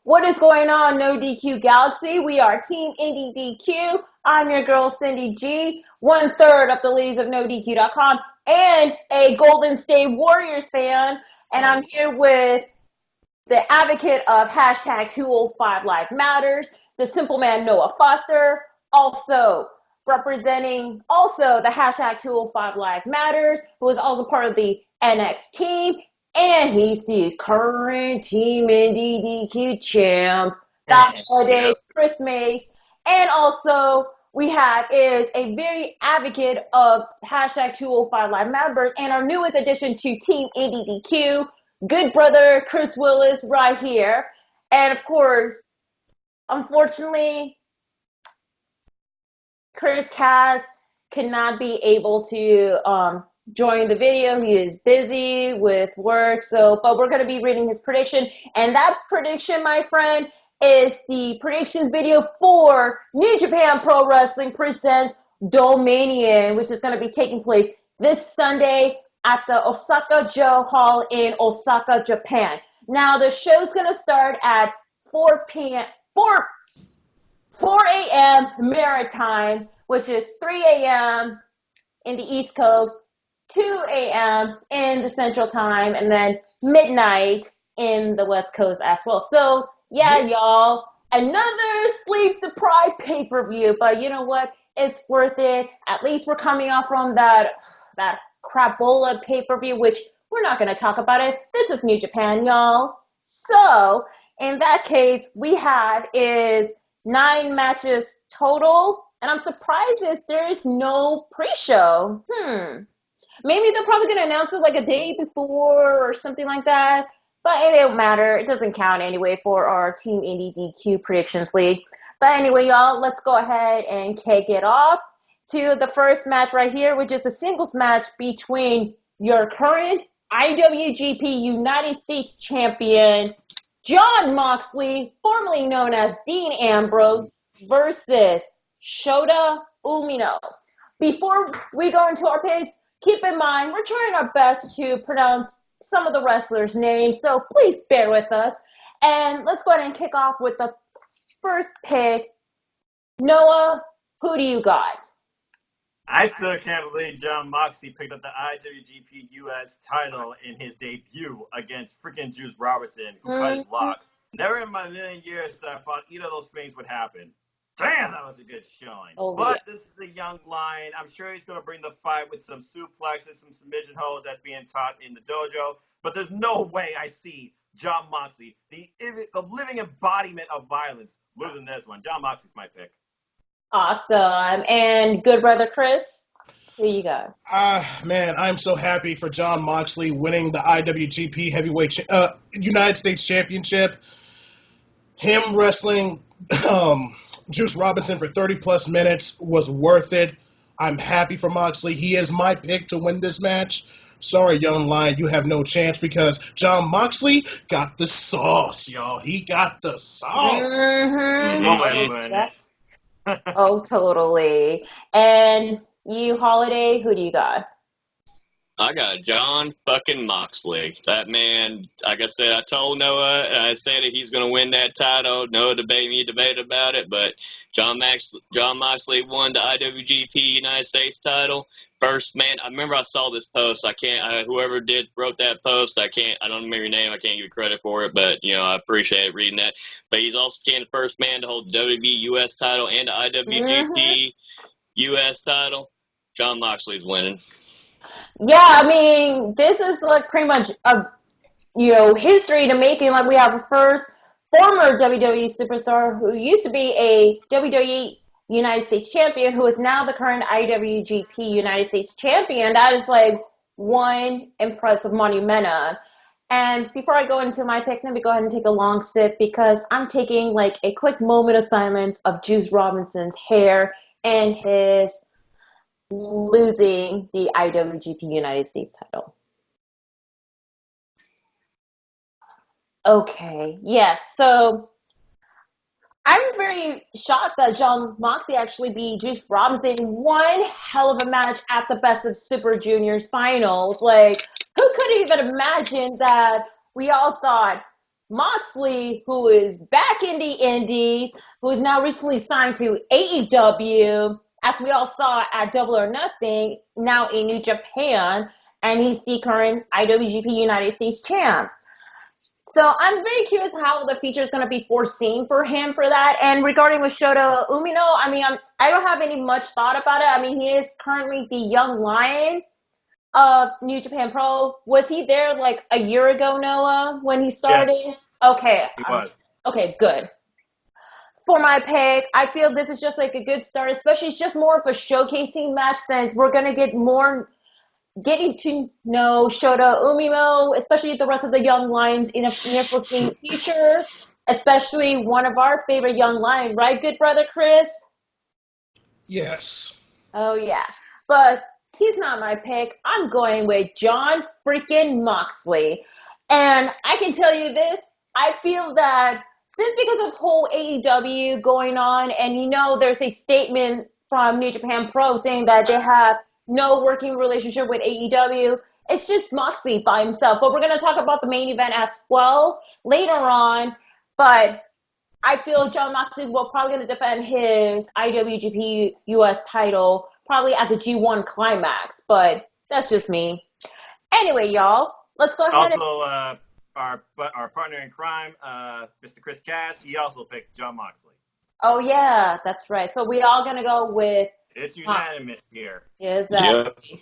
What is going on, No DQ Galaxy? We are Team Indy DQ. I'm your girl, Cindy G, 1/3 of the ladies of NoDQ.com, and a Golden State Warriors fan. And I'm here with the advocate of hashtag 205 Live Matters, the simple man Noah Foster, also representing the hashtag 205 Live Matters, who is also part of the NX team, and he's the current Team Indy DQ champ, the holiday Chris Mace. And also we have is a very advocate of hashtag 205 Live members and our newest addition to Team Indy DQ, good brother Chris Willis right here. And of course, unfortunately, Chris Cass cannot be able to join the video. He is busy with work, but we're going to be reading his prediction. And that prediction, my friend, is the predictions video for New Japan Pro Wrestling Presents Dominion, which is going to be taking place this Sunday at the Osaka Joe Hall in Osaka, Japan. Now, the show's going to start at 4 a.m. Maritime, which is 3 a.m. in the East Coast, 2 a.m. in the Central Time, and then midnight in the West Coast as well. So, yeah, y'all, another sleep-deprived pay-per-view, but you know what? It's worth it. At least we're coming off from that crapola pay-per-view, which we're not going to talk about it. This is New Japan, y'all. So, in that case, we have is 9 matches total, and I'm surprised there is no pre-show. Maybe they're probably going to announce it like a day before or something like that, but it don't matter. It doesn't count anyway for our Team Indy DQ Predictions League. But anyway, y'all, let's go ahead and kick it off to the first match right here, which is a singles match between your current IWGP United States champion, Jon Moxley, formerly known as Dean Ambrose, versus Shota Umino. Before we go into our picks, keep in mind, we're trying our best to pronounce some of the wrestlers' names, so please bear with us. And let's go ahead and kick off with the first pick. Noah, who do you got? I still can't believe Jon Moxley picked up the IWGP US title in his debut against freaking Juice Robinson, who cut his locks. Never in my million years that I thought either of those things would happen. Damn, that was a good showing. But this is a young lion. I'm sure he's going to bring the fight with some suplexes, some submission holds that's being taught in the dojo. But there's no way I see Jon Moxley, the living embodiment of violence, losing this one. Jon Moxley's my pick. Awesome. And good brother Chris, who you got? Man, I'm so happy for Jon Moxley winning the IWGP Heavyweight United States Championship. Him wrestling Juice Robinson for 30-plus minutes was worth it. I'm happy for Moxley. He is my pick to win this match. Sorry, young lion, you have no chance because Jon Moxley got the sauce, y'all. He got the sauce. Oh, totally. And you, Holiday, who do you got? I got Jon fucking Moxley. That man, like I said, I told Noah, I said that he's going to win that title. No debate about it, but Jon Moxley won the IWGP United States title. First, man, I remember I saw this post. Whoever wrote that post, I don't remember your name. I can't give you credit for it, but, I appreciate reading that. But he's also became the first man to hold the WWE US title and the IWGP US title. Jon Moxley's winning. Yeah, I mean, this is like pretty much a history to making. Like we have a first former WWE superstar who used to be a WWE United States champion who is now the current IWGP United States champion. That is like one impressive monumentum. And before I go into my pick, let me go ahead and take a long sip because I'm taking like a quick moment of silence of Juice Robinson's hair and his losing the IWGP United States title. Okay, yes, so I'm very shocked that Jon Moxley actually beat Juice Robinson in one hell of a match at the Best of Super Juniors finals. Like, who could even imagine that we all thought Moxley, who is back in the Indies, who is now recently signed to AEW, as we all saw at Double or Nothing, now in New Japan, and he's the current IWGP United States champ. So I'm very curious how the feature is going to be foreseen for him for that. And regarding with Shota Umino, I mean, I don't have any much thought about it. I mean, he is currently the young lion of New Japan Pro. Was he there like a year ago, Noah, when he started? Yes, Okay. he was. Okay, good. For my pick, I feel this is just like a good start, especially it's just more of a showcasing match since we're going to get more getting to know Shota Umino, especially the rest of the young lions in a near-foreseen future, especially one of our favorite young lions, right, good brother Chris? Yes. Oh, yeah. But he's not my pick. I'm going with John freaking Moxley. And I can tell you this, I feel that since because of whole AEW going on, and you know there's a statement from New Japan Pro saying that they have no working relationship with AEW, it's just Moxley by himself. But we're going to talk about the main event as well later on. But I feel John Moxley will probably going to defend his IWGP US title probably at the G1 climax. But that's just me. Anyway, y'all, let's go ahead Also, our partner in crime, Mr. Chris Cass, he also picked John Moxley. Oh, yeah, that's right. So we all going to go with It's unanimous here. Exactly. Yep.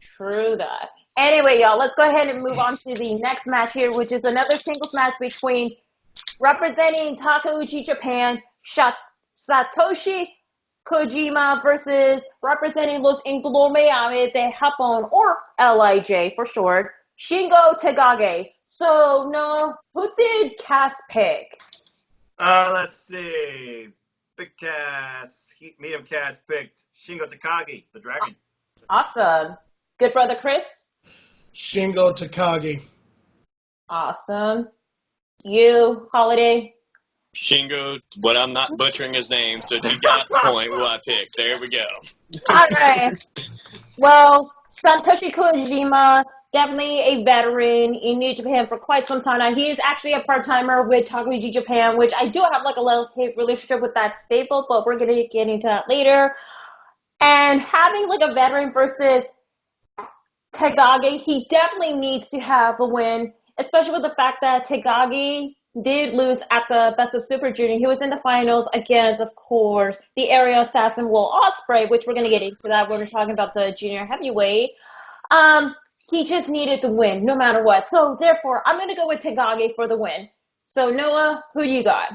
True that. Anyway, y'all, let's go ahead and move on to the next match here, which is another singles match between representing Takeuchi Japan, Satoshi Kojima versus representing Los Ingobernables de Japón, or LIJ for short, Shingo Takagi. So, no, who did Cass pick? Let's see. Big Cass, medium Cass picked Shingo Takagi, the Dragon. Awesome. Good brother Chris? Shingo Takagi. Awesome. You, Holiday? Shingo, but I'm not butchering his name, so you got the point who I picked. There we go. All right. Well, Satoshi Kojima, definitely a veteran in New Japan for quite some time now. He is actually a part-timer with Takeuchi Japan, which I do have like a love-hate relationship with that stable, but we're going to get into that later. And having like a veteran versus Takagi, he definitely needs to have a win, especially with the fact that Takagi did lose at the Best of Super Junior. He was in the finals against, of course, the area assassin Will Ospreay, which we're going to get into that when we're talking about the junior heavyweight. He just needed to win no matter what. So, therefore, I'm going to go with Takagi for the win. So, Noah, who do you got?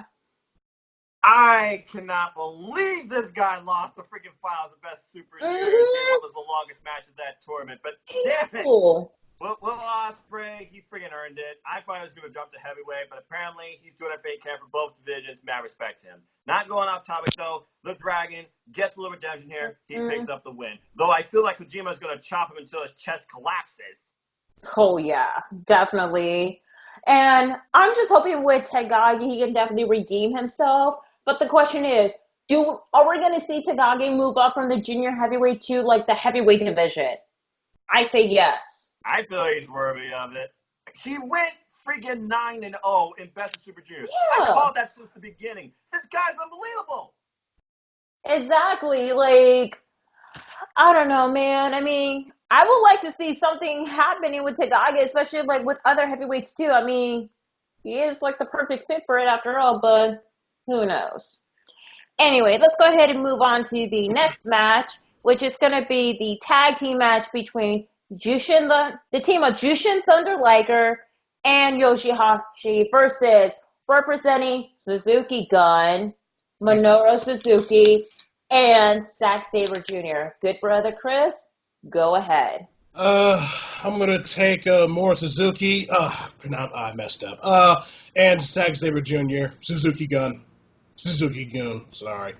I cannot believe this guy lost the freaking finals of Best Super Junior. It was the longest match of that tournament, but damn it. Will Ospreay, he freaking earned it. I thought he was going to jump to heavyweight, but apparently he's doing a fake camp for both divisions. May I respect him. Not going off topic, though. The Dragon gets a little redemption here. He picks up the win. Though I feel like Kojima's going to chop him until his chest collapses. Oh, yeah, definitely. And I'm just hoping with Takagi, he can definitely redeem himself. But the question is, are we going to see Takagi move up from the junior heavyweight to, like, the heavyweight division? I say yes. I feel he's worthy of it. He went freaking 9-0 in Best of Super Juniors. Yeah. I called that since the beginning. This guy's unbelievable. Exactly. Like, I don't know, man. I mean, I would like to see something happening with Takagi, especially, like, with other heavyweights, too. I mean, he is, like, the perfect fit for it after all, but who knows? Anyway, let's go ahead and move on to the next match, which is going to be the tag team match between the team of Jushin Thunder Liger and Yoshihashi versus representing Suzuki Gun, Minoru Suzuki, and Zack Sabre Jr. Good brother Chris, go ahead. I'm going to take more Suzuki. I messed up. And Zack Sabre Jr. Suzuki Gun, sorry.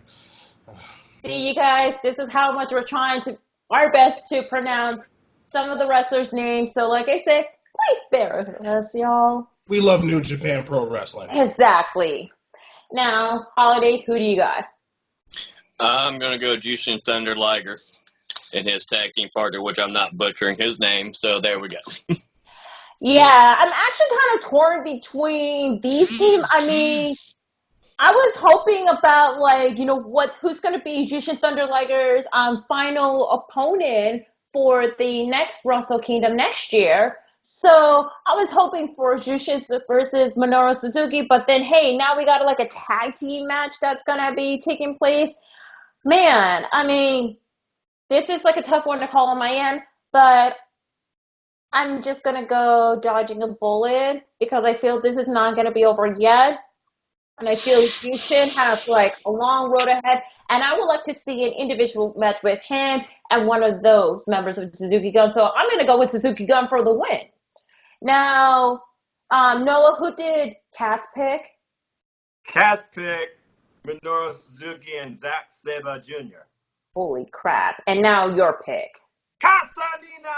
See, you guys, this is how much we're trying our best to pronounce some of the wrestlers' names. So, like I said, please bear with us, y'all. We love New Japan Pro Wrestling. Exactly. Now, Holiday, who do you got? I'm going to go Jushin Thunder Liger and his tag team partner, which I'm not butchering his name. So there we go. Yeah, I'm actually kind of torn between these teams. I mean, I was hoping about who's going to be Jushin Thunder Liger's final opponent for the next Wrestle Kingdom next year. So I was hoping for Jushin versus Minoru Suzuki, but then hey, now we got like a tag team match that's going to be taking place. Man, I mean, this is like a tough one to call on my end, but I'm just going to go dodging a bullet because I feel this is not going to be over yet. And I feel Jushin has like a long road ahead. And I would like to see an individual match with him and one of those members of Suzuki Gun. So I'm going to go with Suzuki Gun for the win. Now, Noah, who did Cass pick? Cass pick Minoru Suzuki and Zack Sabre Jr. Holy crap. And now your pick. Castanina!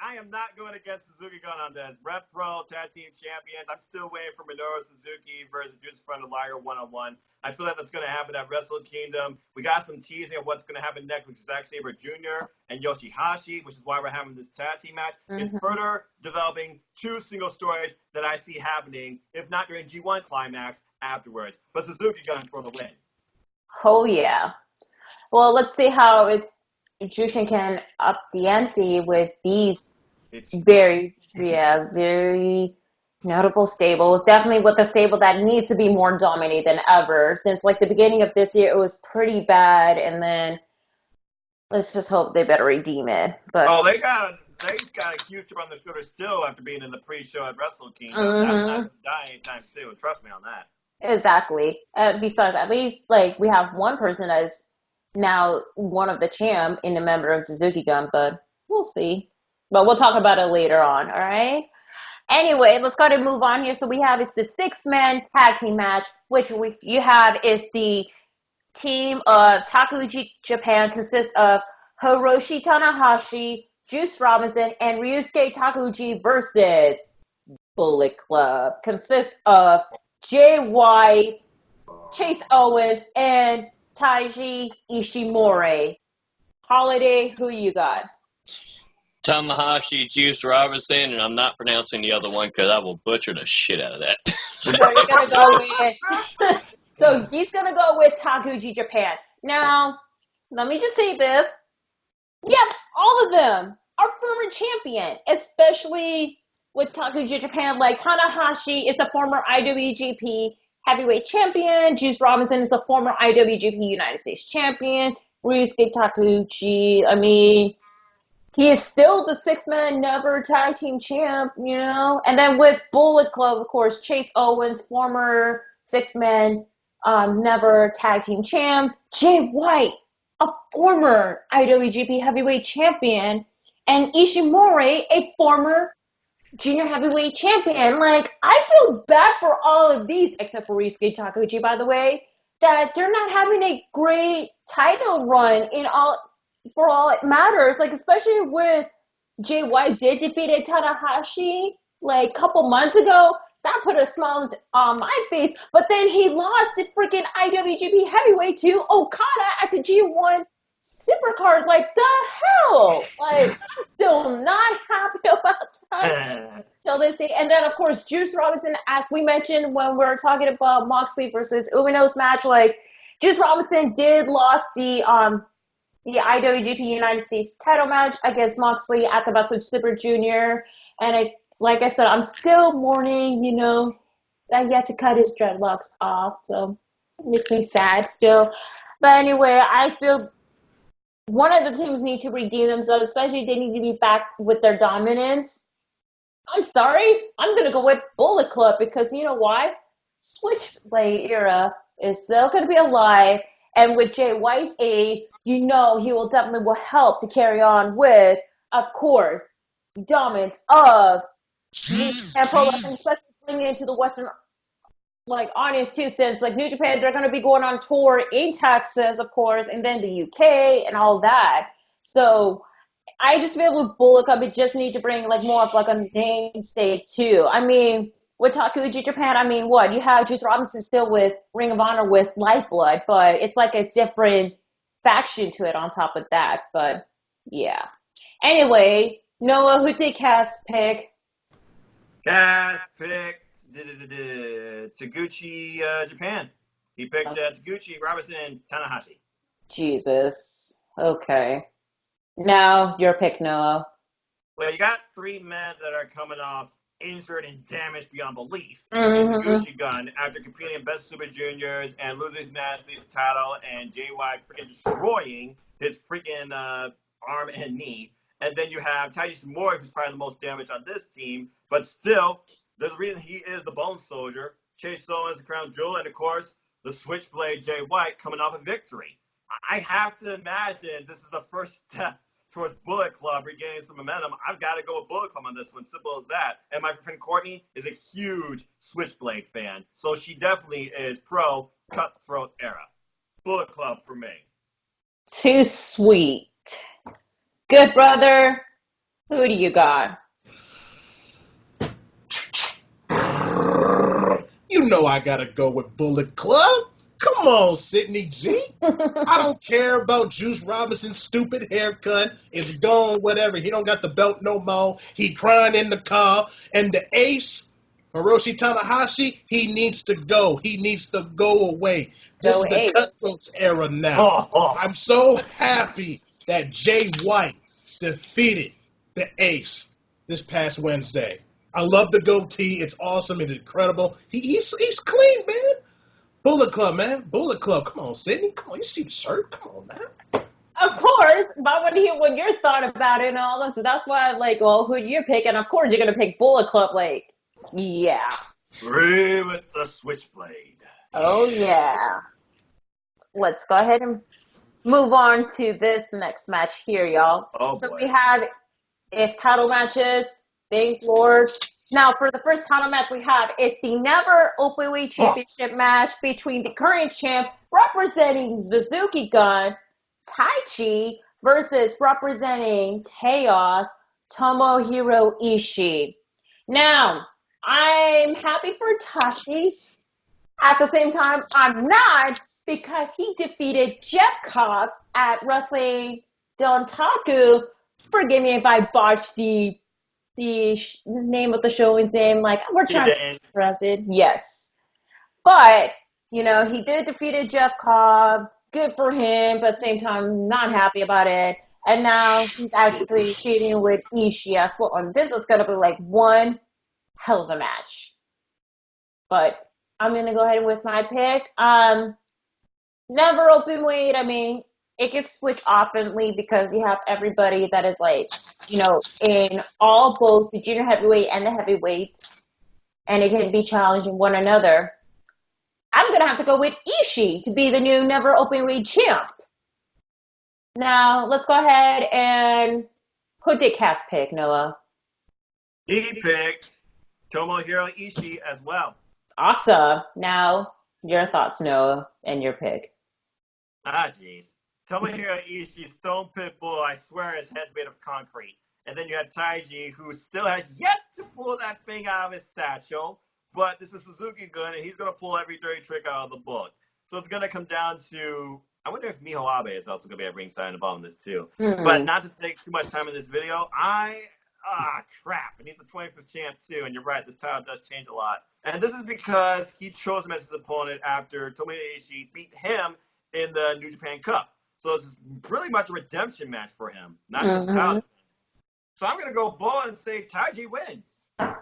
I am not going against Suzuki Gun on this. Rev Pro Tag Team Champions. I'm still waiting for Minoru Suzuki versus Juice Thunder Liger 1-on-1. I feel like that's going to happen at Wrestle Kingdom. We got some teasing of what's going to happen next, which is Zack Sabre Jr. and Yoshihashi, which is why we're having this tag team match. It's further developing two single stories that I see happening, if not during G1 Climax, afterwards. But Suzuki Gun for the win. Oh, yeah. Well, let's see how Jushin can up the ante with these very notable stable. Definitely with a stable that needs to be more dominant than ever. Since like the beginning of this year, it was pretty bad, and then let's just hope they better redeem it. But they got a huge chip on their shoulder still after being in the pre-show at Wrestle Kingdom. That's not going to die anytime soon. Trust me on that. Exactly. Besides, at least like we have one person as now one of the champ in the member of Suzuki Gun, but we'll see. But we'll talk about it later on, all right? Anyway, let's go ahead and move on here. So we have, it's the 6-man tag team match, which you have is the team of Takuji Japan consists of Hiroshi Tanahashi, Juice Robinson, and Ryusuke Takuji versus Bullet Club. Consists of Jay White, Chase Owens, and Taiji Ishimori. Holiday, who you got? Tanahashi, Juice Robinson, and I'm not pronouncing the other one because I will butcher the shit out of that. So you're gonna go with. So he's gonna go with Takuji Japan. Now, let me just say this. Yep, all of them are former champion, especially with Takuji Japan. Like Tanahashi is a former IWGP Heavyweight Champion. Juice Robinson is a former IWGP United States Champion. Ryusuke Takuchi, I mean, he is still the 6-man never tag team champ, you know? And then with Bullet Club, of course, Chase Owens, former 6-man never tag team champ. Jay White, a former IWGP Heavyweight Champion. And Ishimori, a former Junior Heavyweight Champion. Like, I feel bad for all of these, except for Ryusuke Takuchi, by the way, that they're not having a great title run for all it matters. Like, especially with Jay White did defeat Tanahashi like a couple months ago. That put a smile on my face. But then he lost the freaking IWGP Heavyweight to Okada at the G1 Supercard. Like, the hell? Like, I'm still not happy about that till this day. And then, of course, Juice Robinson, as we mentioned when we were talking about Moxley versus Umino's match, like, Juice Robinson did lost the IWGP United States title match against Moxley at the Best of Super Junior. And like I said, I'm still mourning, you know, that he had to cut his dreadlocks off. So it makes me sad still. But anyway, I feel one of the teams need to redeem themselves, especially they need to be back with their dominance. I'm sorry. I'm going to go with Bullet Club because you know why? Switchblade era is still going to be alive. And with Jay White's aid, you know he will definitely help to carry on with, of course, the dominance of New Japan Pro Wrestling, especially bringing it into the Western audience too, since like New Japan, they're going to be going on tour in Texas, of course, and then the UK and all that. So I just feel with Bullet Club, it just need to bring like more of like a namesake too. I mean, with Takuji Japan, I mean, what? You have Juice Robinson still with Ring of Honor with Lifeblood, but it's like a different faction to it on top of that. But, yeah. Anyway, Noah, who did Cass pick? Cass picked Taguchi, Japan. He picked Taguchi, Robinson, Tanahashi. Jesus. Okay. Now your pick, Noah. Well, you got 3 men that are coming off injured and damaged beyond belief. Mm-hmm. Taguchi Gun, after competing in Best Super Juniors and losing his National title, and JY freaking destroying his freaking arm and knee. And then you have Taiji Shimori, who's probably the most damaged on this team, but still, there's a reason he is the Bone Soldier. Chase Owens, the Crown Jewel, and of course, the Switchblade Jay White coming off a victory. I have to imagine this is the first step towards Bullet Club regaining some momentum. I've got to go with Bullet Club on this one, simple as that. And my friend Courtney is a huge Switchblade fan, so she definitely is pro Cutthroat era. Bullet Club for me. Too sweet. Good brother. Who do you got? You know I gotta go with Bullet Club. Come on, Sydney G. I don't care about Juice Robinson's stupid haircut. It's gone, whatever. He don't got the belt no more. He crying in the car. And the ace, Hiroshi Tanahashi, he needs to go. He needs to go away. This is the Cutthroats era now. I'm so happy that Jay White defeated the ace this past Wednesday. I love the goatee. It's awesome. It's incredible. He's clean, man. Bullet Club, man. Bullet Club. Come on, Sydney. Come on. You see the shirt? Come on, man. Of course. But I want to hear what your thought about it and all that. So that's why I'm like, well, who do you pick? And of course, you're going to pick Bullet Club. Like, yeah. Free with the Switchblade. Oh, yeah. Let's go ahead and move on to this next match here, y'all. Boy. We have title matches. Thank Lord. Now, for the first title match we have, it's the Never Openweight Championship match between the current champ representing Suzuki Gun, Taichi, versus representing Chaos, Tomohiro Ishii. Now, I'm happy for Taichi. At the same time, I'm not, because he defeated Jeff Cobb at Wrestling Dontaku. Forgive me if I botched the name of the show and thing, like, we're trying to express it. Yes. But, he did defeat Jeff Cobb. Good for him, but at the same time, not happy about it. And now he's actually feuding with Ishii as well. And this is going to be like one hell of a match. But I'm going to go ahead with my pick. Never open weight. I mean, it gets switched oftenly because you have everybody that is like, in both the junior heavyweight and the heavyweights, and it can be challenging one another. I'm going to have to go with Ishii to be the new Never Openweight champ. Now, let's go ahead and who did Cass pick, Noah? He picked Tomohiro Ishii as well. Awesome. Now, your thoughts, Noah, and your pick. Jeez. Tomohiro Ishii, Stone Pitbull, I swear his head's made of concrete. And then you have Taiji, who still has yet to pull that thing out of his satchel. But this is Suzuki Gun, and he's going to pull every dirty trick out of the book. So it's going to come down to, I wonder if Miho Abe is also going to be at ringside involved in this too. Mm-hmm. But not to take too much time in this video, crap. And he's the 25th champ too, and you're right, this title does change a lot. And this is because he chose him as his opponent after Tomohiro Ishii beat him in the New Japan Cup. So it's really much a redemption match for him, not just title. So I'm going to go bold and say Taiji wins. All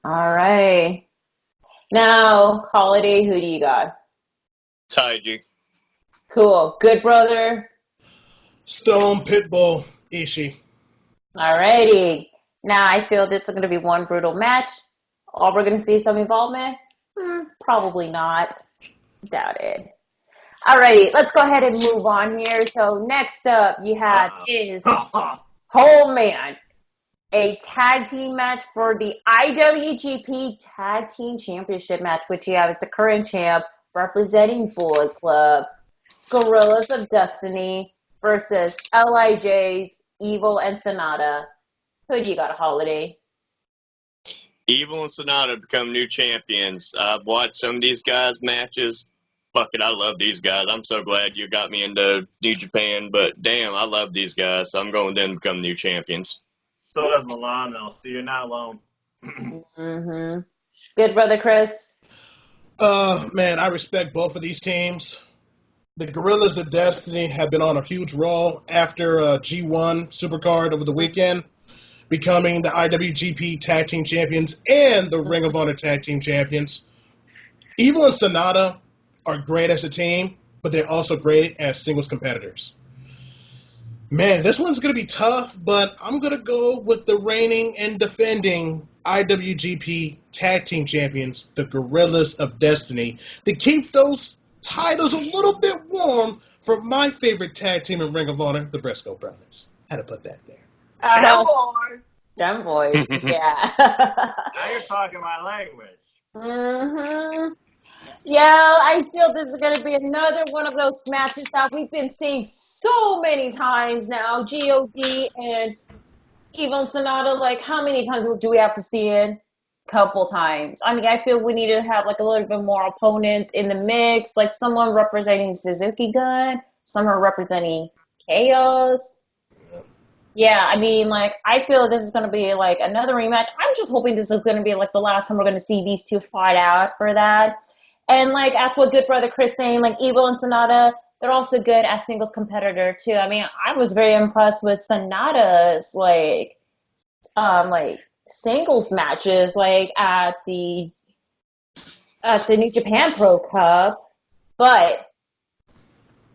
right. Now, Holiday, who do you got? Taiji. Cool. Good brother. Stone Pitbull Ishii. All righty. Now, I feel this is going to be one brutal match. Are we going to see some involvement? Probably not. Doubt it. Alrighty, let's go ahead and move on here. So next up you have a tag team match for the IWGP Tag Team Championship match, which you have is the current champ representing Bullet Club, Gorillas of Destiny versus LIJ's Evil and Sonata. Who do you got, Holiday? Evil and Sonata become new champions. I've watched some of these guys' matches. Fuck it, I love these guys. I'm so glad you got me into New Japan, but damn, I love these guys. So I'm going with them to become new champions. So does Milano, so you're not alone. Mm-hmm. Good brother Chris. Man, I respect both of these teams. The Gorillas of Destiny have been on a huge roll after G1 Supercard over the weekend, becoming the IWGP Tag Team Champions and the Ring of Honor Tag Team Champions. Evil and Sonata are great as a team, but they're also great as singles competitors. Man, this one's going to be tough, but I'm going to go with the reigning and defending IWGP Tag Team Champions, the Gorillas of Destiny, to keep those titles a little bit warm for my favorite tag team in Ring of Honor, the Briscoe Brothers. Had to put that there. Them boys, yeah. Now you're talking my language. Mm-hmm. Yeah, I feel this is going to be another one of those matches that we've been seeing so many times now. God and Evil Sonata, like, how many times do we have to see it? Couple times. I mean, I feel we need to have like a little bit more opponent in the mix, like someone representing Suzuki Gun, someone representing Chaos. Yeah, I mean, like, I feel this is going to be like another rematch. I'm just hoping this is going to be like the last time we're going to see these two fight out for that. And like, as what good brother Chris saying, like Evil and Sonata, they're also good as singles competitor too. I mean, I was very impressed with Sonata's like singles matches like at the New Japan Pro Cup, but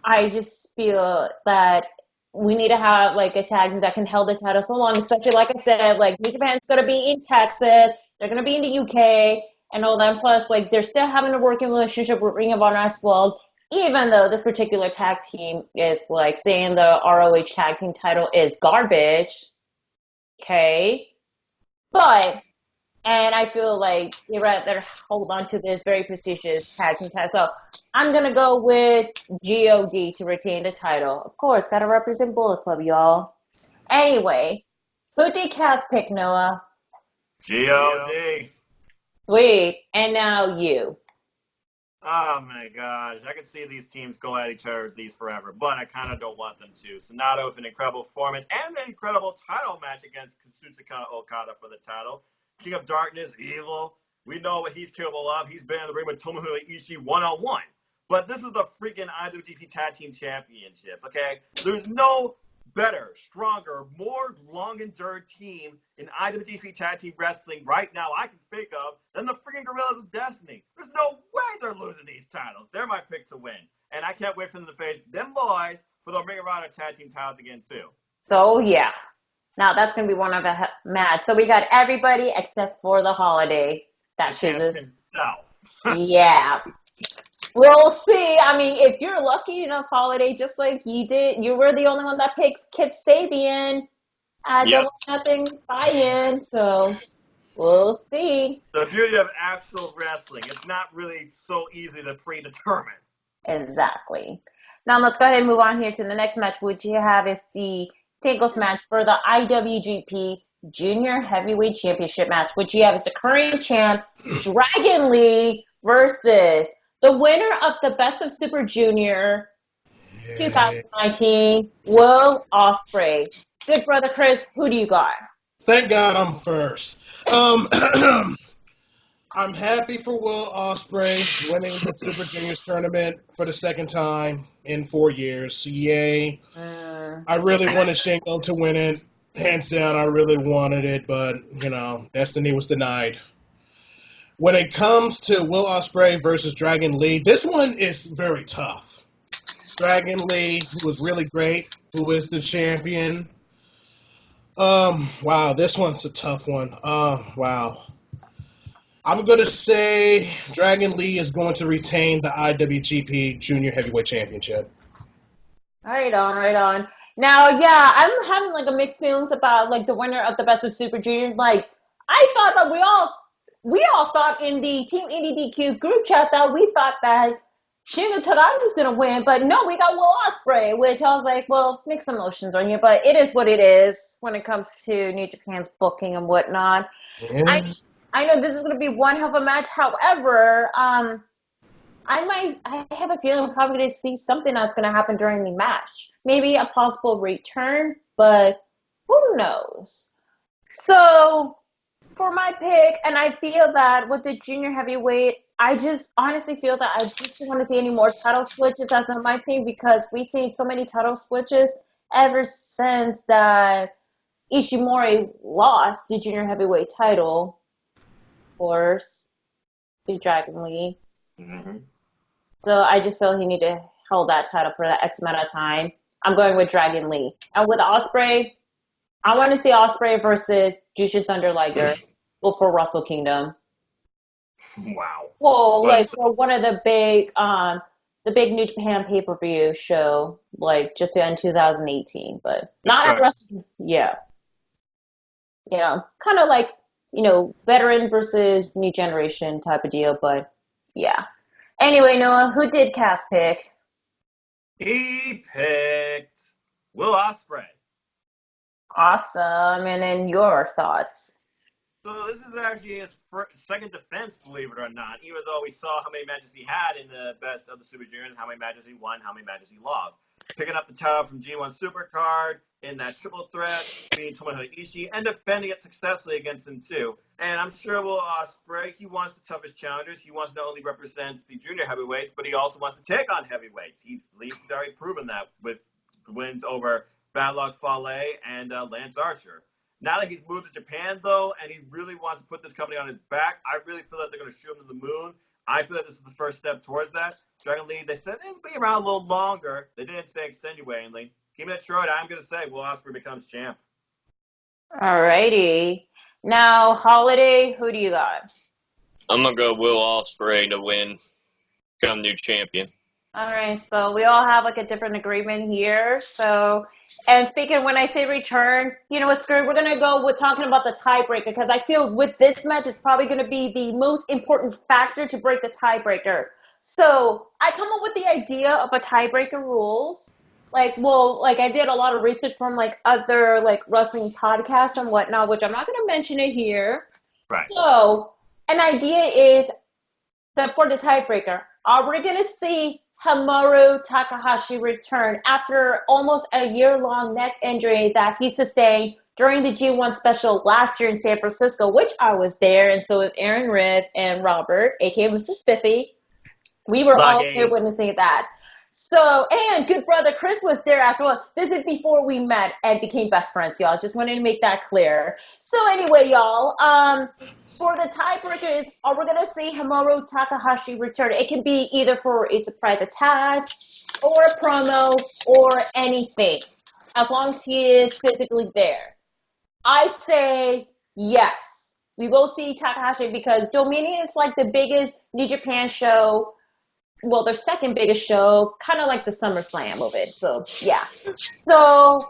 I just feel that we need to have like a tag team that can hold the title so long, especially like I said, like New Japan's gonna be in Texas, they're gonna be in the UK and all that. Plus, like they're still having a working relationship with Ring of Honor as well, even though this particular tag team is like saying the ROH tag team title is garbage. Okay. But, and I feel like you'd rather hold on to this very prestigious tag team title. So I'm going to go with God to retain the title. Of course, got to represent Bullet Club, y'all. Anyway, who did Cass pick, Noah? God. Sweet. And now you. Oh my gosh, I could see these teams go at each other these forever, but I kind of don't want them to. Sonata with an incredible performance and an incredible title match against Katsuchika Okada for the title. King of Darkness, Evil, we know what he's capable of. He's been in the ring with Tomohiro Ishii one-on-one. But this is the freaking IWGP Tag Team Championships, okay? There's no better, stronger, more long-endured team in IWGP Tag Team Wrestling right now I can think of than the freaking Gorillas of Destiny. There's no way they're losing these titles. They're my pick to win. And I can't wait for them to face them boys for the Ring of Honor Tag Team titles again, too. So, yeah. Now, that's going to be one of the match. So, we got everybody except for the Holiday that chooses. Yeah. We'll see. I mean, if you're lucky enough, Holiday, just like you did, you were the only one that picked Kip Sabian at Double Nothing buy-in. So we'll see. The beauty of actual wrestling, it's not really so easy to predetermine. Exactly. Now let's go ahead and move on here to the next match, which you have is the singles match for the IWGP Junior Heavyweight Championship match, which you have is the current champ, Dragon Lee, versus the winner of the Best of Super Junior 2019, Will Ospreay. Good brother Chris, who do you got? Thank God I'm first. I'm happy for Will Ospreay winning the Super Juniors tournament for the second time in 4 years. Yay. I really wanted Shingo to win it. Hands down, I really wanted it, but, you know, destiny was denied. When it comes to Will Ospreay versus Dragon Lee, this one is very tough. Dragon Lee, who was really great, who is the champion. Wow, this one's a tough one. Wow. I'm going to say Dragon Lee is going to retain the IWGP Junior Heavyweight Championship. Right on. Now, yeah, I'm having like a mixed feelings about like the winner of the Best of Super Junior. Like, I thought that we all thought in the Team IndyDQ group chat that we thought that Shingo Takagi was going to win, but no, we got Will Ospreay, which I was like, well, mixed emotions on here, but it is what it is when it comes to New Japan's booking and whatnot. Yeah. I know this is going to be one hell of a match. However, I have a feeling we're probably going to see something that's going to happen during the match. Maybe a possible return, but who knows? So, for my pick, and I feel that with the junior heavyweight, I just honestly feel that I just don't want to see any more title switches. That's not my thing because we've seen so many title switches ever since that Ishimori lost the junior heavyweight title, of course, the Dragon Lee. Mm-hmm. So I just feel he need to hold that title for that X amount of time. I'm going with Dragon Lee. And with Ospreay, I want to see Ospreay versus Jushin Thunder Liger for Wrestle Kingdom. Wow. Well, like for one of the big New Japan pay-per-view show, like just in 2018, but not at Wrestle. Yeah, kind of like veteran versus new generation type of deal. But yeah. Anyway, Noah, who did Cass pick? He picked Will Ospreay. Awesome. And then your thoughts? So this is actually his second defense, believe it or not, even though we saw how many matches he had in the best of the Super Juniors, how many matches he won, how many matches he lost. Picking up the title from G1 Supercard in that triple threat, beating Tomohiro Ishii, and defending it successfully against him too. And I'm sure Will Ospreay, he wants the toughest challengers. He wants to not only represent the junior heavyweights, but he also wants to take on heavyweights. He's already proven that with wins over Bad Luck Fale and Lance Archer. Now that he's moved to Japan, though, and he really wants to put this company on his back, I really feel that they're going to shoot him to the moon. I feel that this is the first step towards that. Dragon Lee, they said it'll be around a little longer. They didn't say extenuatingly. Give me that short. I'm going to say Will Ospreay becomes champ. Alrighty. Now, Holiday, who do you got? I'm going to go Will Ospreay to win, become new champion. All right, so we all have like a different agreement here. So, and speaking when I say return, what's good? We're gonna go with talking about the tiebreaker because I feel with this match it's probably gonna be the most important factor to break the tiebreaker. So I come up with the idea of a tiebreaker rules. I did a lot of research from like other like wrestling podcasts and whatnot, which I'm not gonna mention it here. Right. So an idea is that for the tiebreaker, are we gonna see Hiromu Takahashi returned after almost a year-long neck injury that he sustained during the G1 special last year in San Francisco, which I was there, and so was Aaron Ridd and Robert, aka Mr. Spiffy. We were all there witnessing that. So, and good brother Chris was there as well. This is before we met and became best friends, y'all. Just wanted to make that clear. So anyway, y'all, for the tiebreaker, are we going to see Hiromu Takahashi return? It can be either for a surprise attack or a promo or anything, as long as he is physically there. I say yes. We will see Takahashi because Dominion is like the biggest New Japan show. Well, their second biggest show, kind of like the SummerSlam of it. So, yeah. So,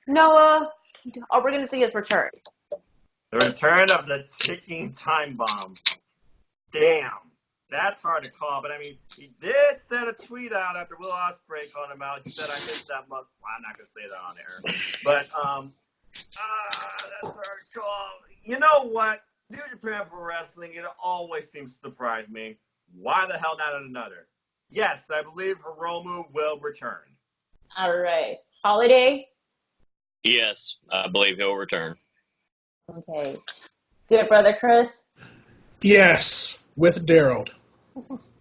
Noah, are we going to see his return? The return of the ticking time bomb. Damn. That's hard to call, but I mean, he did send a tweet out after Will Ospreay called him out. He said, I missed that month. Well, I'm not going to say that on air. But, that's hard to call. You know what? New Japan Pro Wrestling, it always seems to surprise me. Why the hell not another? Yes, I believe Hiromu will return. All right. Holiday? Yes, I believe he'll return. Okay. Good brother Chris? Yes, with Daryl.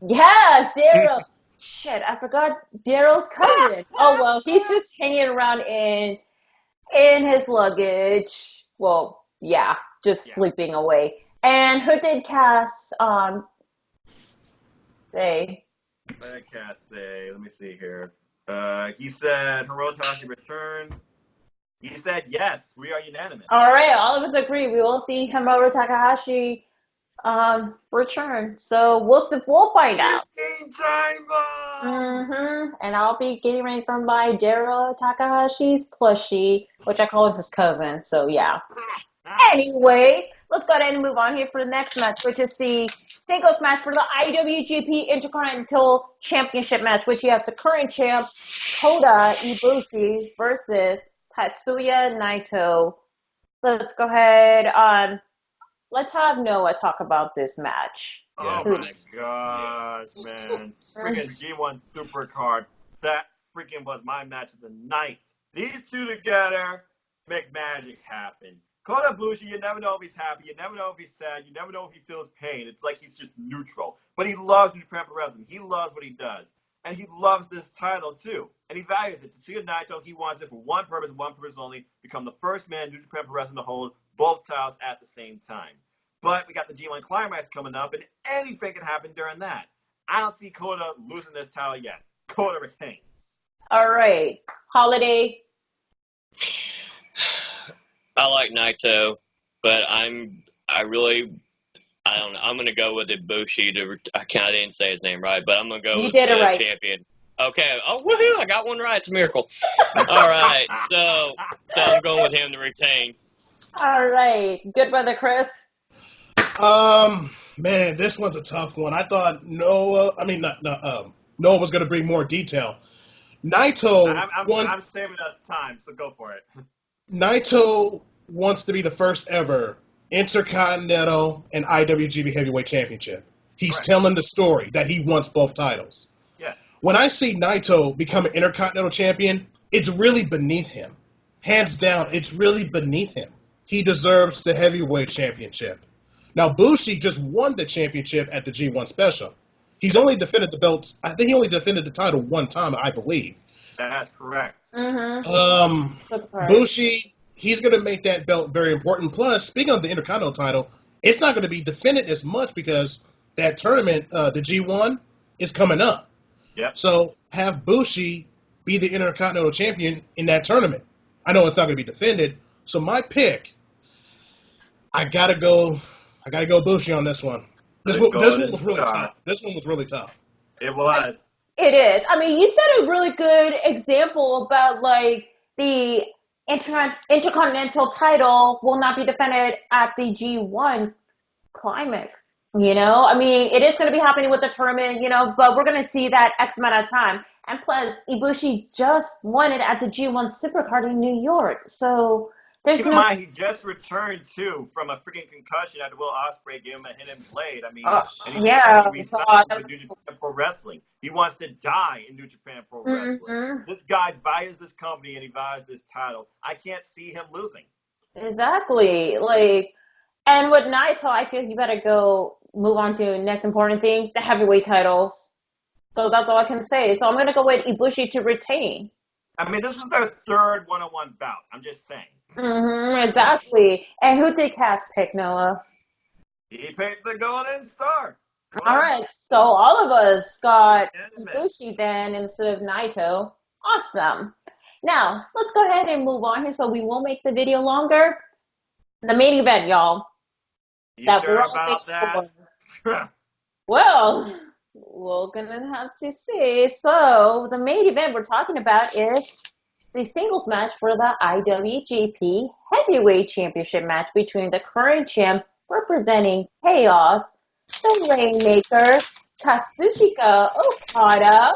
Yes, Daryl. Shit, I forgot Daryl's cousin. Oh, well, he's just hanging around in his luggage. Well, yeah, just sleeping away. And who did Cass say? What did Cass say? Let me see here. He said Hiromu Takahashi returned. He said yes. We are unanimous. All right, all of us agree. We will see Hiromu Takahashi return. So we'll find out. Time bomb. And I'll be getting ready from my Daryl Takahashi's plushie, which I call him his cousin. So yeah. Anyway, let's go ahead and move on here for the next match, which is the singles match for the IWGP Intercontinental Championship match, which you have the current champ Kota Ibushi versus Tatsuya Naito. Let's go ahead. Let's have Noah talk about this match. Oh my gosh, man. Freaking G1 Supercard. That freaking was my match of the night. These two together make magic happen. Kota Ibushi, you never know if he's happy. You never know if he's sad. You never know if he feels pain. It's like he's just neutral. But he loves New Japan Pro Wrestling. He loves what he does. And he loves this title, too. And he values it. Tetsuya Naito, he wants it for one purpose only, become the first man in New Japan Pro Wrestling to hold both titles at the same time. But we got the G1 Climax coming up, and anything can happen during that. I don't see Kota losing this title yet. Kota retains. All right. Holiday. I like Naito, but I don't know. I'm going to go with Ibushi. I didn't say his name right, but I'm going to go with the right. champion. Okay. Oh, woohoo! I got one right. It's a miracle. All right. So I'm going with him to retain. All right. Good brother, Chris. Man, this one's a tough one. I thought Noah was going to bring more detail. Naito. I'm saving us time, so go for it. Naito wants to be the first ever Intercontinental and IWGP Heavyweight Championship. He's telling the story that he wants both titles. Yes. When I see Naito become an Intercontinental Champion, it's really beneath him. Hands down, it's really beneath him. He deserves the Heavyweight Championship. Now, Bushi just won the championship at the G1 Special. He's only defended the belts. I think he only defended the title one time, I believe. That's correct. Mm-hmm. Bushi, he's going to make that belt very important. Plus, speaking of the Intercontinental title, it's not going to be defended as much because that tournament, the G1, is coming up. Yep. So have Bushi be the Intercontinental Champion in that tournament. I know it's not going to be defended. So my pick, I gotta go Bushi on this one. This one was really tough. This one was really tough. It was. It is. I mean, you said a really good example about like the Intercontinental title will not be defended at the G1 Climax. You know, I mean, it is going to be happening with the tournament, you know, but we're going to see that X amount of time. And plus, Ibushi just won it at the G1 Supercard in New York. So there's Keep in mind, he just returned, too, from a freaking concussion after Will Ospreay gave him a hidden blade. I mean, and he with New Japan Pro Wrestling. He wants to die in New Japan Pro Wrestling. Mm-hmm. This guy values this company and he values this title. I can't see him losing. Exactly. Like, and with Naito, I feel you better go move on to next important things, the heavyweight titles. So that's all I can say. So I'm going to go with Ibushi to retain. I mean, this is their third one-on-one bout. I'm just saying. Mm-hmm, exactly. And who did Cass pick, Noah? He picked the Golden Star. All right. So all of us got Ibushi then instead of Naito. Awesome. Now, let's go ahead and move on here so we won't make the video longer. The main event, y'all. You sure about that? Well, we're going to have to see. So the main event we're talking about is the singles match for the IWGP Heavyweight Championship match between the current champ representing Chaos, the Rainmaker, Kazuchika Okada,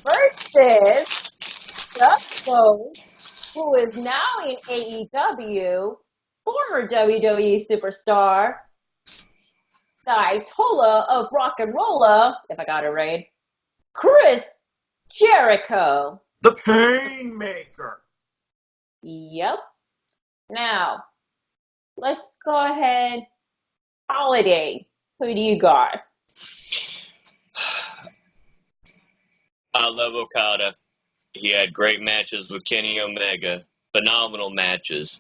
versus the Ghost, who is now in AEW, former WWE superstar, the Ayatollah of Rock and Rolla, if I got it right, Chris Jericho. The Painmaker. Yep. Now, let's go ahead. Holiday. Who do you got? I love Okada. He had great matches with Kenny Omega. Phenomenal matches.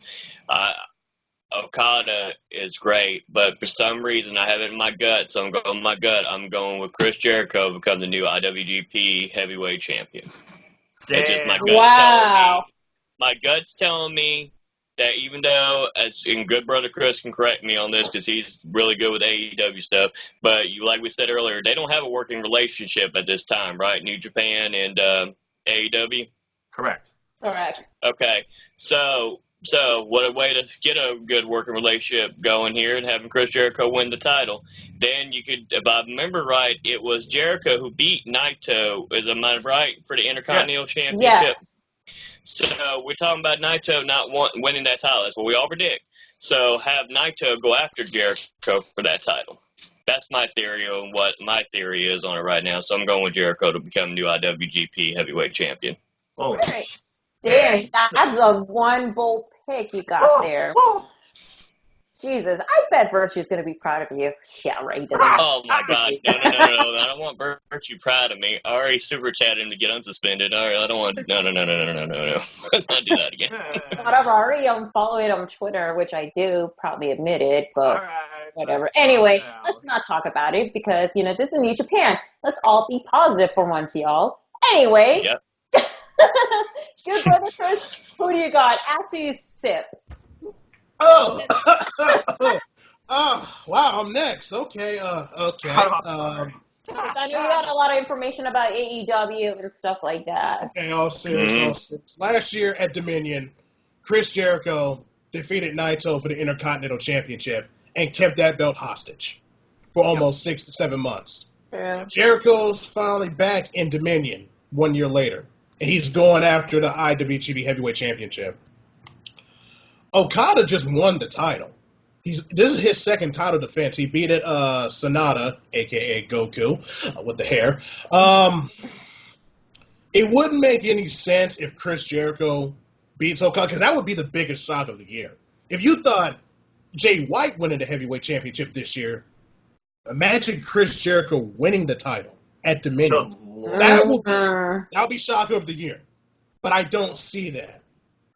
Okada is great, but for some reason I have it in my gut, so I'm going with my gut. I'm going with Chris Jericho to become the new IWGP Heavyweight Champion. It's just my gut's telling me that even though, and good brother Chris can correct me on this because he's really good with AEW stuff, but like we said earlier, they don't have a working relationship at this time, right? New Japan and AEW? Correct. Okay, so what a way to get a good working relationship going here and having Chris Jericho win the title. Then you could, if I remember right, it was Jericho who beat Naito, is I right, for the Intercontinental Championship? Yes. So we're talking about Naito not winning that title. That's what we all predict. So have Naito go after Jericho for that title. That's my theory on what my theory is on it right now. So I'm going with Jericho to become new IWGP Heavyweight Champion. Oh. Right. Damn, that's a one bold pick you got there. Jesus, I bet Virtue's going to be proud of you. Yeah, right. Oh my God! No! I don't want Virtue proud of me. I already super chatted him to get unsuspended. All right, I don't want. No. Let's not do that again. But I've already unfollowed it on Twitter, which I do probably admit it, but All right, whatever. Anyway, down. let's not talk about it because, this is New Japan. Let's all be positive for once, y'all. Anyway. Yep. Good brother Chris, who do you got after you sip? Oh, wow, I'm next. Okay, okay. I know you got a lot of information about AEW and stuff like that. Okay, all serious. Last year at Dominion, Chris Jericho defeated Naito for the Intercontinental Championship and kept that belt hostage for almost 6 to 7 months. True. Jericho's finally back in Dominion 1 year later, and he's going after the IWGP Heavyweight Championship. Okada just won the title. This is his second title defense. He beat it Sonata, a.k.a. Goku, with the hair. It wouldn't make any sense if Chris Jericho beats Okada, because that would be the biggest shock of the year. If you thought Jay White winning the heavyweight championship this year, imagine Chris Jericho winning the title at Dominion. That would be shock of the year. But I don't see that.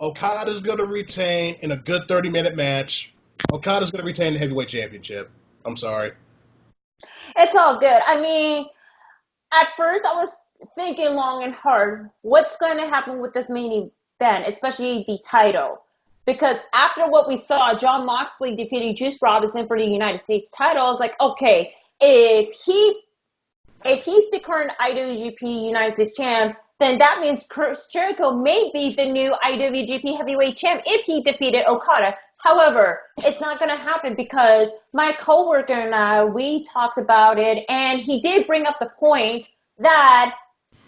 Okada's going to retain in a good 30-minute match. Okada's going to retain the heavyweight championship. I'm sorry. It's all good. I mean, at first I was thinking long and hard, what's going to happen with this main event, especially the title? Because after what we saw, Jon Moxley defeating Juice Robinson for the United States title, I was like, okay, if he's the current IWGP United States champ, then that means Chris Jericho may be the new IWGP Heavyweight Champ if he defeated Okada. However, it's not going to happen because my coworker and I, we talked about it, and he did bring up the point that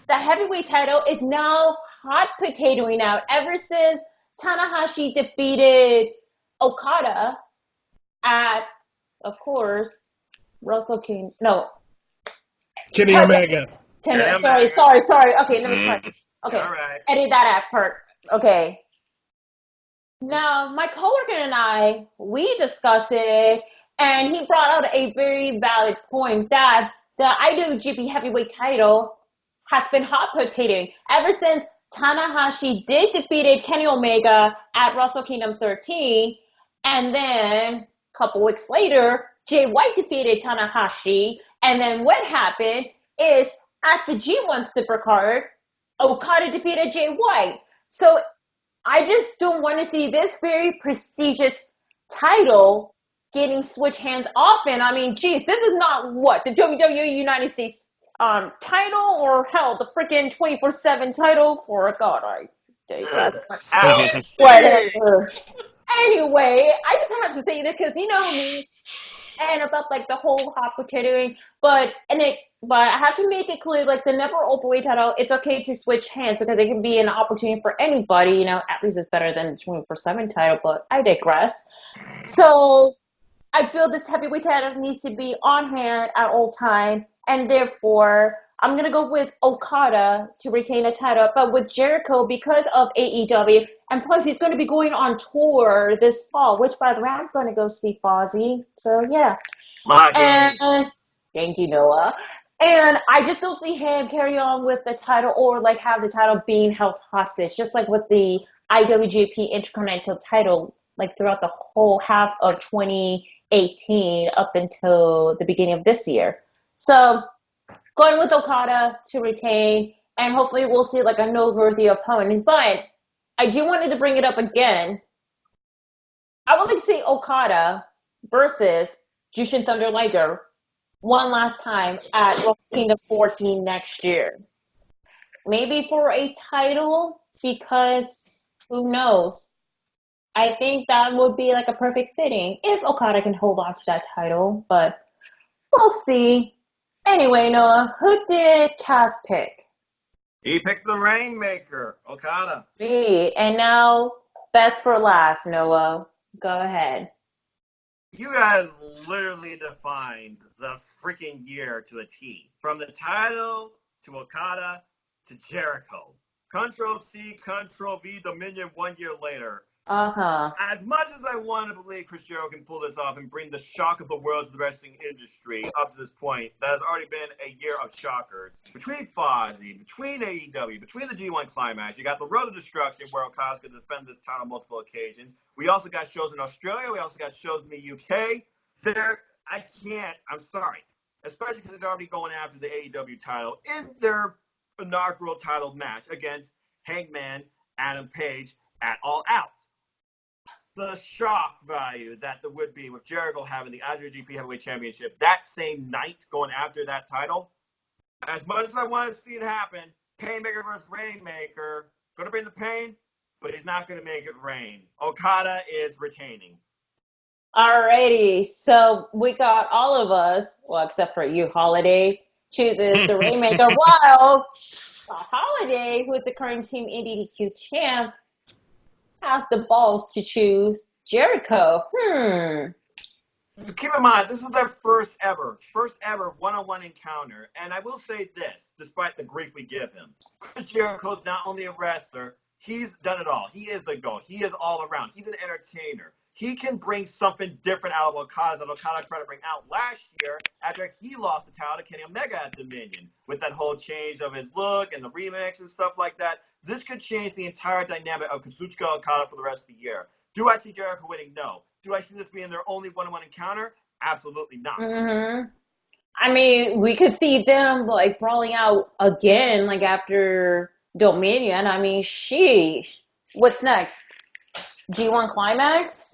the heavyweight title is now hot potatoing out ever since Tanahashi defeated Okada at, of course, Kenny Omega. Sorry. Okay, let me correct. Okay, all right. Edit that out part. Okay. Now, my coworker and I, we discussed it, and he brought out a very valid point that the IWGP Heavyweight title has been hot potatoing ever since Tanahashi did defeated Kenny Omega at Wrestle Kingdom 13, and then a couple weeks later, Jay White defeated Tanahashi, and then what happened is at the G1 Supercard, Okada defeated Jay White. So I just don't want to see this very prestigious title getting switched hands often. I mean, geez, this is not what, the WWE United States title, or hell, the freaking 24/7 title for God, whatever. Anyway, I just have to say that because you know me, and about like the whole hot potatoing, but I have to make it clear, like the never openweight title, it's okay to switch hands because it can be an opportunity for anybody. At least it's better than the 24/7 title. But I digress. So I feel this heavyweight title needs to be on hand at all time, and therefore I'm gonna go with Okada to retain the title. But with Jericho, because of AEW, and plus he's going to be going on tour this fall, which by the way, I'm going to go see Fozzy. So yeah. And thank you, Noah. And I just don't see him carry on with the title or like have the title being held hostage, just like with the IWGP Intercontinental title, like throughout the whole half of 2018 up until the beginning of this year. So going with Okada to retain, and hopefully we'll see like a noteworthy opponent. But I do wanted to bring it up again. I would like to see Okada versus Jushin Thunder Liger one last time at Wrestle Kingdom 14 next year. Maybe for a title, because who knows? I think that would be like a perfect fitting if Okada can hold on to that title, but we'll see. Anyway, Noah, who did Cass pick? He picked the Rainmaker, Okada. And now, best for last, Noah. Go ahead. You guys literally defined the freaking year to a T. From the title to Okada to Jericho. Control C, Control V, Dominion 1 year later. Uh-huh. As much as I want to believe Chris Jericho can pull this off and bring the shock of the world to the wrestling industry up to this point, that has already been a year of shockers. Between Fozzy, between AEW, between the G1 Climax, you got the Road to Destruction where Okada's going to defend this title on multiple occasions. We also got shows in Australia. We also got shows in the UK. I'm sorry. Especially because it's already going after the AEW title in their inaugural title match against Hangman Adam Page at All Out. The shock value that there would be with Jericho having the IWGP Heavyweight Championship that same night going after that title. As much as I want to see it happen, Painmaker versus Rainmaker, going to bring the pain, but he's not going to make it rain. Okada is retaining. Alrighty, so we got all of us, well, except for you, Holiday, chooses the Rainmaker, while Holiday, who is the current Team IndyDQ champ, has the balls to choose Jericho. Keep in mind, this is their first ever one-on-one encounter. And I will say this, despite the grief we give him, Chris Jericho's not only a wrestler, he's done it all. He is the GOAT. He is all around. He's an entertainer. He can bring something different out of Okada that Okada tried to bring out last year after he lost the title to Kenny Omega at Dominion with that whole change of his look and the remix and stuff like that. This could change the entire dynamic of Kazuchika Okada for the rest of the year. Do I see Jericho winning? No. Do I see this being their only one-on-one encounter? Absolutely not. Mm-hmm. I mean, we could see them like brawling out again, like after Dominion. I mean, sheesh. What's next? G1 Climax?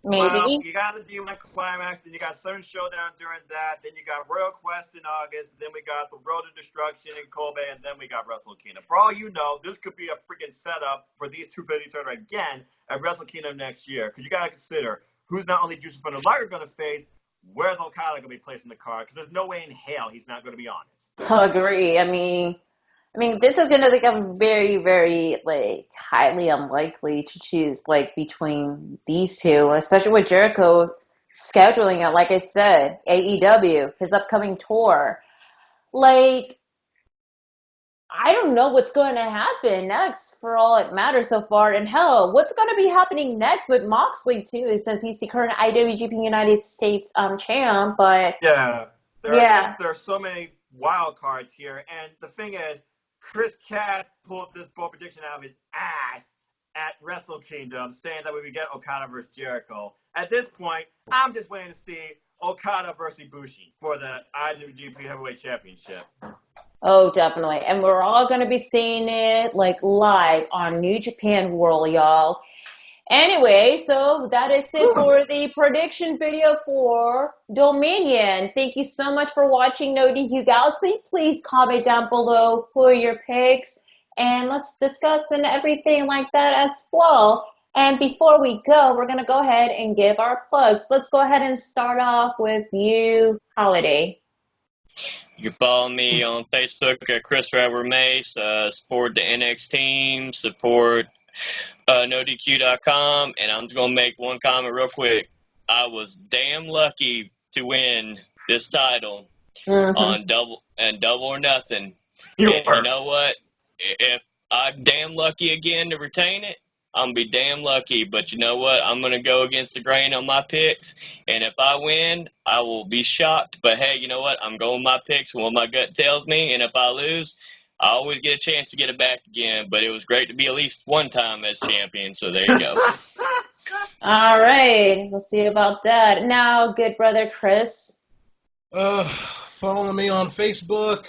Maybe. Well, you got the G1 Climax, then you got Southern Showdown during that, then you got Royal Quest in August, then we got the Road to Destruction in Kobe, and then we got Wrestle Kingdom. For all you know, this could be a freaking setup for these two pit each other again at Wrestle Kingdom next year, because you got to consider who's not only Juice from the Liger going to face, where's Okada going to be placed in the card, because there's no way in hell he's not going to be on it. I agree. I mean, this is gonna become very, very like highly unlikely to choose like between these two, especially with Jericho scheduling it. Like I said, AEW, his upcoming tour. Like, I don't know what's going to happen next for all it matters so far. And hell, what's going to be happening next with Moxley too, since he's the current IWGP United States champ. But there are so many wild cards here, and the thing is, Chris Cass pulled this bold prediction out of his ass at Wrestle Kingdom, saying that we would get Okada versus Jericho. At this point, I'm just waiting to see Okada versus Ibushi for the IWGP Heavyweight Championship. Oh, definitely. And we're all going to be seeing it like live on New Japan World, y'all. Anyway, so that is it for the prediction video for Dominion. Thank you so much for watching No DQ Galaxy. Please comment down below who are your picks, and let's discuss and everything like that as well. And before we go, we're going to go ahead and give our plugs. Let's go ahead and start off with you, Holiday. You can follow me on Facebook at Chris Driver Mace. Support the NX team. Support NoDQ.com, and I'm going to make one comment real quick. I was damn lucky to win this title on Double or Nothing. You know what? If I'm damn lucky again to retain it, I'm going to be damn lucky. But you know what? I'm going to go against the grain on my picks, and if I win, I will be shocked. But hey, you know what? I'm going with my picks and what my gut tells me, and if I lose, I always get a chance to get it back again, but it was great to be at least one time as champion, so there you go. All right, we'll see about that. Now, good brother Chris. Follow me on Facebook,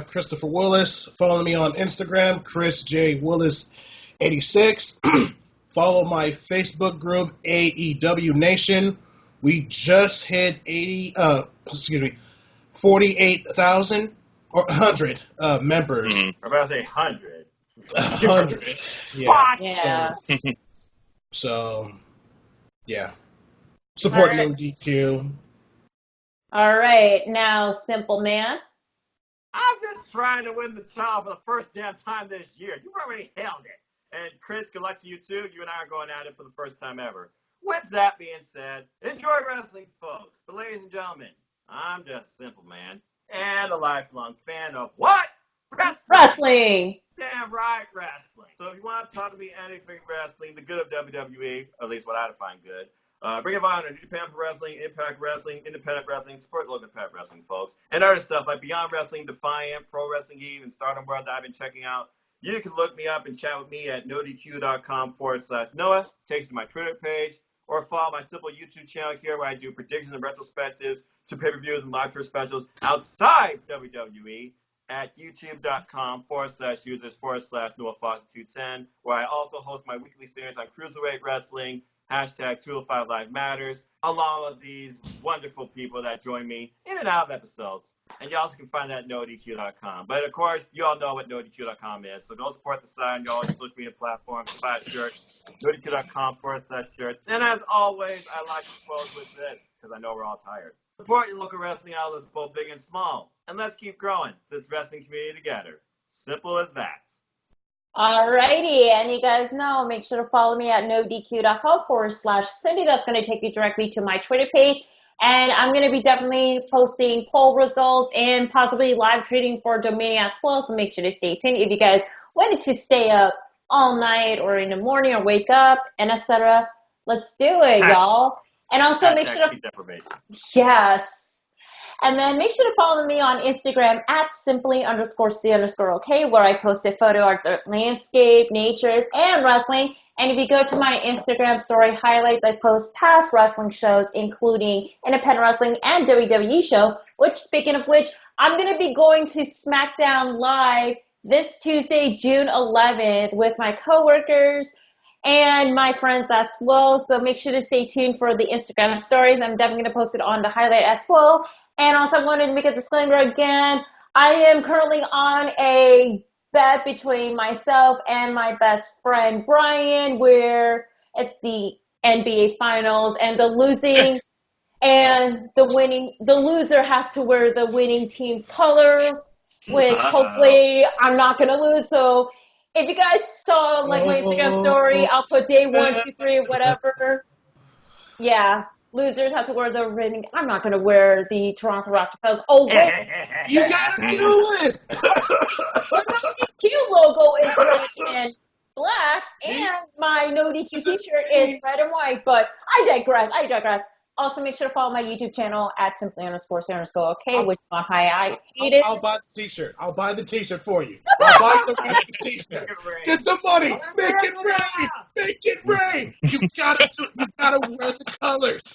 Christopher Willis. Follow me on Instagram, Chris J. Willis 86. Follow my Facebook group, AEW Nation. We just hit 48,000. Or 100 members. I'm about to say 100. 100. Yeah. So, yeah. Support No DQ. All right. Now, Simple Man. I'm just trying to win the title for the first damn time this year. You've already held it. And Chris, good luck to you too. You and I are going at it for the first time ever. With that being said, enjoy wrestling, folks. But ladies and gentlemen, I'm just a simple man. And a lifelong fan of what? Wrestling. Wrestling. Damn right, wrestling. So So if you want to talk to me anything wrestling, the good of WWE, or at least what I define good, Ring of Honor, New Japan Pro Wrestling, Impact Wrestling, Independent Wrestling, support local independent wrestling, folks. And other stuff like Beyond Wrestling, Defiant, Pro Wrestling Eve, and Stardom World that I've been checking out. You can look me up and chat with me at nodq.com/Noah. Takes you to my Twitter page. Or follow my simple YouTube channel here where I do predictions and retrospectives to pay-per-views and live tour specials outside WWE at youtube.com/users/NoahFoster210, where I also host my weekly series on Cruiserweight Wrestling, #205 Live Matters, along with these wonderful people that join me in and out of episodes. And you also can find that at NoDQ.com. But of course, you all know what NoDQ.com is. So go support the site on all your social media platforms, buy a shirt, NoDQ.com/shirts. And as always, I like to close with this, because I know we're all tired. Support your local wrestling outlets, both big and small. And let's keep growing this wrestling community together. Simple as that. Alrighty, and you guys know, make sure to follow me at nodq.com/Cindy. That's going to take you directly to my Twitter page. And I'm going to be definitely posting poll results and possibly live trading for Dominion as well. So make sure to stay tuned. If you guys wanted to stay up all night or in the morning or wake up and etc., let's do it, y'all. And also make sure to, yes. And then make sure to follow me on Instagram at simply_C_OK, where I post a photo art, landscape, natures, and wrestling. And if you go to my Instagram story highlights, I post past wrestling shows, including independent wrestling and WWE show, which, speaking of which, I'm going to be going to SmackDown Live this Tuesday, June 11th, with my coworkers and my friends as well. So make sure to stay tuned for the Instagram stories. I'm definitely going to post it on the highlight as well. And also I wanted to make a disclaimer again. I am currently on a bet between myself and my best friend Brian, where it's the NBA Finals, and the losing and the loser has to wear the winning team's color, which hopefully I'm not going to lose. So if you guys saw like my Instagram story, I'll put day 1, 2, 3, whatever. Yeah. Losers have to wear the winning. I'm not going to wear the Toronto Raptors. Oh, wait. You got to do it. The NoDQ logo is red and black, and my NoDQ t-shirt is red and white, but I digress. Also, make sure to follow my YouTube channel at simply_C_OK, which is on high. I hate it. I'll buy the t-shirt. I'll buy the t-shirt for you. I'll buy the t-shirt. Get the money. Make it rain. Make it rain. You gotta wear the colors.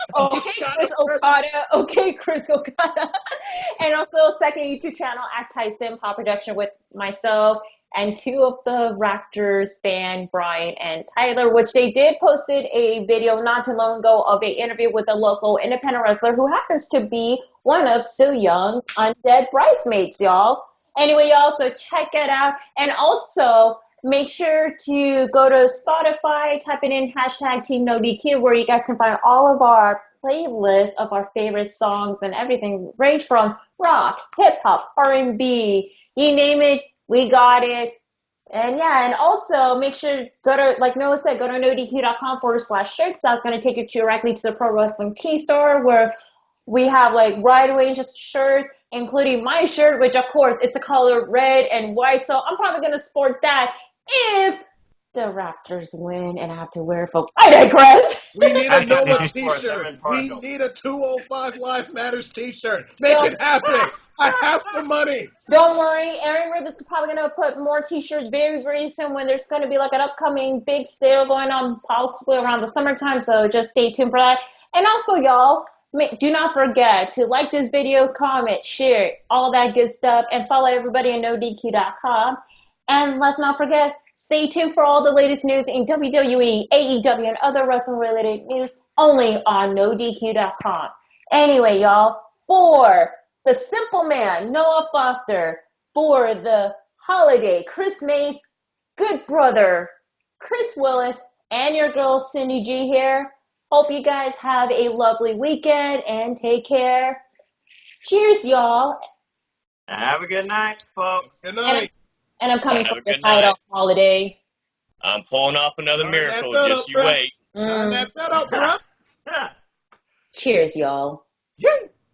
Okay, Chris Okada. And also, second YouTube channel at Tyson Pop Production with myself and 2 of the Raptors fan, Brian and Tyler, which they did posted a video not too long ago of an interview with a local independent wrestler who happens to be one of Sue Young's undead bridesmaids, y'all. Anyway, y'all, so check it out. And also, make sure to go to Spotify, type it in #TeamNoDQ, where you guys can find all of our playlists of our favorite songs and everything, range from rock, hip-hop, R&B, you name it. We got it. And yeah, and also make sure go to, like Noah said, go to nodq.com/shirts. That's going to take you directly to the Pro Wrestling Tee store, where we have like wide range of shirts, including my shirt, which of course it's the color red and white. So I'm probably going to sport that if the Raptors win and I have to wear it, folks. I digress. We need a Noah t-shirt. We need a 205 Live Matters t-shirt. Make it happen. I have the money. Don't worry. Aaron Rib is probably going to put more t-shirts very, very soon when there's going to be like an upcoming big sale going on possibly around the summertime. So just stay tuned for that. And also, y'all, do not forget to like this video, comment, share, all that good stuff, and follow everybody at NoDQ.com. And let's not forget, stay tuned for all the latest news in WWE, AEW, and other wrestling-related news only on NoDQ.com. Anyway, y'all, for the simple man, Noah Foster, for the holiday, Chris Mace, good brother, Chris Willis, and your girl, Cindy G here. Hope you guys have a lovely weekend and take care. Cheers, y'all. Have a good night, folks. Good night. And I'm coming for the title holiday. I'm pulling off another miracle. Just you wait. Sign that bet up, bro. Cheers, y'all. Yeah.